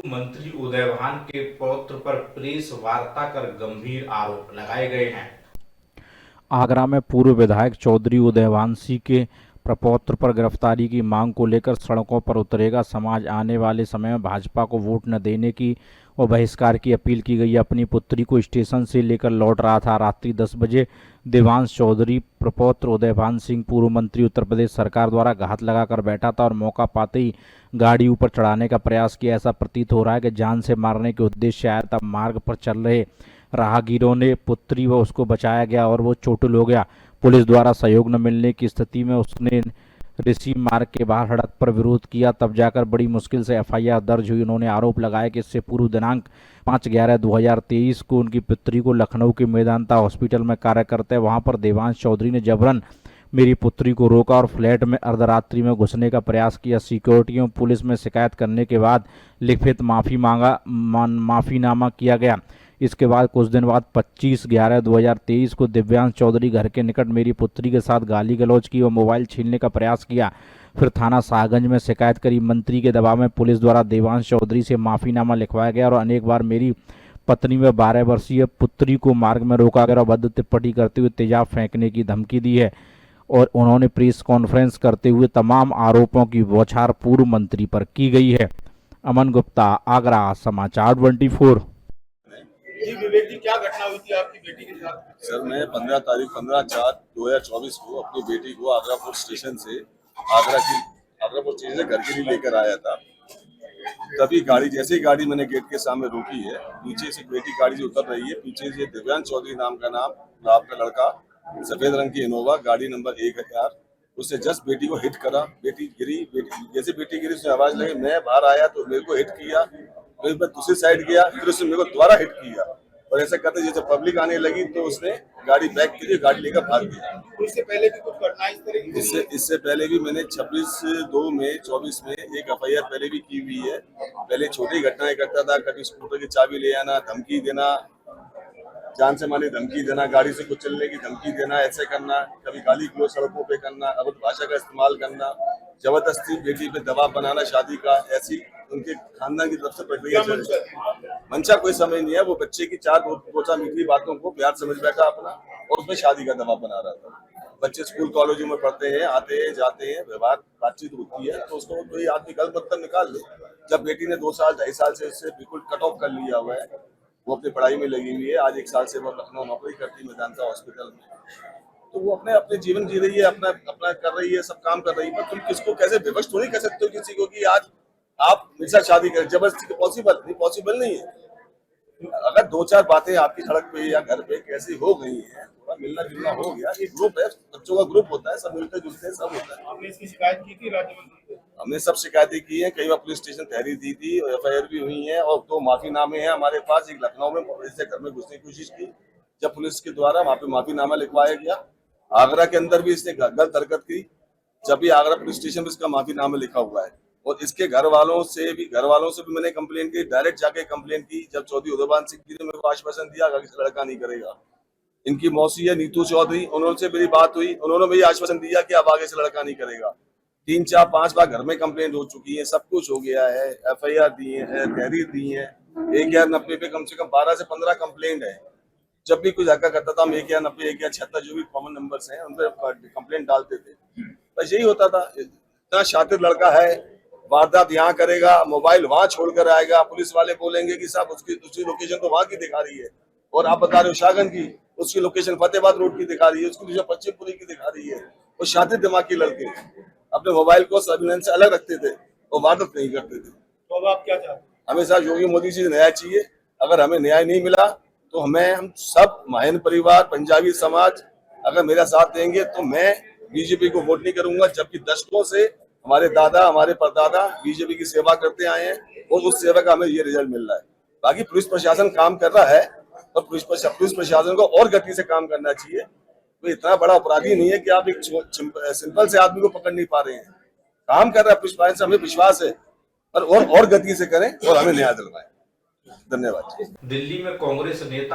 मंत्री उदयभान के पौत्र पर प्रेस वार्ता कर गंभीर आरोप लगाए गए हैं। आगरा में पूर्व विधायक चौधरी उदयभान सिंह के प्रपौत्र पर गिरफ्तारी की मांग को लेकर सड़कों पर उतरेगा समाज। आने वाले समय में भाजपा को वोट न देने की और बहिष्कार की अपील की गई। अपनी पुत्री को स्टेशन से लेकर लौट रहा था। रात्रि 10 बजे देवांश चौधरी प्रपौत्र उदयभान सिंह पूर्व मंत्री उत्तर प्रदेश सरकार द्वारा घात लगाकर बैठा था और मौका पाते ही गाड़ी ऊपर चढ़ाने का प्रयास किया। ऐसा प्रतीत हो रहा है कि जान से मारने के उद्देश्य से आया। तब मार्ग पर चल रहे राहगीरों ने पुत्री व उसको बचाया गया और वो चोटिल हो गया। पुलिस द्वारा सहयोग न मिलने की स्थिति में उसने ऋषि मार्ग के बाहर सड़क पर विरोध किया। तब जाकर बड़ी मुश्किल से एफआईआर दर्ज हुई। उन्होंने आरोप लगाया कि इससे पूर्व दिनांक 5/11/2023 को उनकी पुत्री को लखनऊ के मेदांता हॉस्पिटल में कार्य करते वहां पर देवांश चौधरी ने जबरन मेरी पुत्री को रोका और फ्लैट में अर्धरात्रि में घुसने का प्रयास किया। सिक्योरिटी और पुलिस में शिकायत करने के बाद लिखित माफीनामा किया गया। इसके बाद कुछ दिन बाद 25/11/2023 को दिव्यांश चौधरी घर के निकट मेरी पुत्री के साथ गाली गलौज की और मोबाइल छीनने का प्रयास किया। फिर थाना शाहगंज में शिकायत करी। मंत्री के दबाव में पुलिस द्वारा देवांश चौधरी से माफीनामा लिखवाया गया और अनेक बार मेरी पत्नी व 12 वर्षीय पुत्री को मार्ग में रोका गया और अभद्र टिप्पणी करते हुए तेजाब फेंकने की धमकी दी है। और उन्होंने प्रेस कॉन्फ्रेंस करते हुए तमाम आरोपों की बौछार पूर्व मंत्री पर की गई है। अमन गुप्ता, आगरा, समाचार 24। जी विवेक जी, क्या घटना हुई थी आपकी बेटी के साथ? सर, मैं 15/4/2024 को अपनी बेटी को आगरापुर स्टेशन से आगरापुर स्टेशन से घर के लिए लेकर आया था। तभी गाड़ी जैसे ही गाड़ी मैंने गेट के सामने रोकी है, पीछे से बेटी गाड़ी से उतर रही है। पीछे से दिव्यांश चौधरी नाम का आपका लड़का, सफेद रंग की इनोवा, गाड़ी नंबर 1000, उससे जस्ट बेटी को हिट करा। बेटी गिरी। जैसे बेटी गिरी उसने आवाज लगी, मैं बाहर आया तो मेरे को हिट किया। फिर मैं दूसरी साइड गया, फिर उसने मेरे को दोबारा हिट किया और ऐसा करते जैसे पब्लिक आने लगी तो उसने गाड़ी बैक की, गाड़ी लेकर भाग गया। इससे पहले भी कुछ घटनाएं इस तरह की? इससे पहले भी मैंने 26/2/24 में एक एफआईआर पहले भी की हुई है। पहले छोटी घटनाएं करता था, कभी स्कूटर की चाबी ले आना, धमकी देना, जान से मारने धमकी देना, गाड़ी से कुचलने की धमकी देना, ऐसे करना, कभी गाली गलौज सड़कों पे करना, अभद्र भाषा का इस्तेमाल करना, जबरदस्ती बेटी पे दबाव बनाना शादी का, ऐसी उनके खानदान की तरफ से प्रक्रिया चल रही है। मंशा कोई समझ नहीं है, वो बच्चे की 4 मीठी बातों को प्यार समझ बैठा अपना और उसमें शादी का दबाव बना रहा था। बच्चे स्कूल कॉलेजों में पढ़ते हैं, आते हैं जाते हैं, व्यवहार बातचीत होती है तो उसको कोई आदमी गलत मतलब निकाल ले। जब बेटी ने 2 साल 2.5 साल से उससे बिल्कुल कट ऑफ कर लिया हुआ है, वो अपनी पढ़ाई में लगी हुई है। आज 1 साल से वो लखनऊ नौकरी करती है मेदांता हॉस्पिटल में, तो वो अपने जीवन जी रही है, अपना अपना कर रही है, सब काम कर रही है। पर तुम किसको कैसे विवश थोड़ी कह सकते हो किसी को कि आज आप मेरे साथ शादी करें? जबरदस्ती पॉसिबल नहीं है। अगर 2-4 बातें आपकी सड़क पे या घर पे कैसी हो गई है, थोड़ा मिलना जुलना हो गया, एक ग्रुप है, बच्चों का ग्रुप होता है, सब मिलते जुलते हैं, सब होता है। आपने इसकी शिकायत की थी राज्य मंत्री को? हमने सब शिकायतें की हैं, कई बार पुलिस स्टेशन तहरीर दी थी और एफआईआर भी हुई है और 2 माफीनामे हैं हमारे पास। एक लखनऊ में इससे घर में घुसने की कोशिश की, जब पुलिस के द्वारा वहाँ पे माफीनामा लिखवाया गया। आगरा के अंदर भी इसने गलत हरकत की, जब भी आगरा पुलिस स्टेशन में इसका माफीनामा लिखा हुआ है। और इसके घर वालों से भी मैंने कंप्लेन की, डायरेक्ट जाके कंप्लेन की। जब चौधरी उदयभान सिंह जी ने मेरे को आश्वासन दिया कि लड़का नहीं करेगा। इनकी मौसी है नीतू चौधरी, उन्होंने मेरी बात हुई, उन्होंने भी आश्वासन दिया कि अब आगे से लड़का नहीं करेगा। 3-4-5 बार घर में कंप्लेंट हो चुकी है, सब कुछ हो गया है, एफआईआर दी है, तहरीर दी है। 1090 पे कम से कम 12 से 15 कंप्लेंट है। जब भी कुछ धक्का करता था हम 1090, 1076 जो भी कॉमन नंबर्स हैं उन पर कंप्लेंट डालते थे। बस यही होता था। इतना शातिर लड़का है, वारदात यहाँ करेगा, मोबाइल वहां छोड़कर आएगा, पुलिस वाले बोलेंगे कि साहब उसकी लोकेशन तो वहां की दिखा रही है और आप बता रहे हो शाहगंज की, उसकी लोकेशन फतेहाबाद रोड की दिखा रही है, उसकी लोकेशन पश्चिमपुरी की दिखा रही है। वो शातिर दिमाग के लड़के अपने मोबाइल को सर्विलेंस से अलग रखते थे और वारदात नहीं करते थे। तो अब आप क्या चाहते हैं? हमें साहब योगी मोदी जी से न्याय चाहिए। अगर हमें न्याय नहीं मिला तो हम सब महाजन परिवार, पंजाबी समाज अगर मेरा साथ देंगे तो मैं बीजेपी को वोट नहीं करूंगा। जबकि दशकों से हमारे दादा, हमारे परदादा बीजेपी की सेवा करते आए हैं और उस सेवा का हमें ये रिजल्ट मिल रहा है। बाकी पुलिस प्रशासन काम कर रहा है और पुलिस प्रशासन को और गति से काम करना चाहिए। तो इतना बड़ा अपराधी नहीं है कि आप एक सिंपल से आदमी को पकड़ नहीं पा रहे हैं। काम कर रहा है पुलिस प्रशासन, हमें विश्वास है, पर और गति से करें और हमें न्याय दिलवाएं। धन्यवाद। दिल्ली में कांग्रेस नेता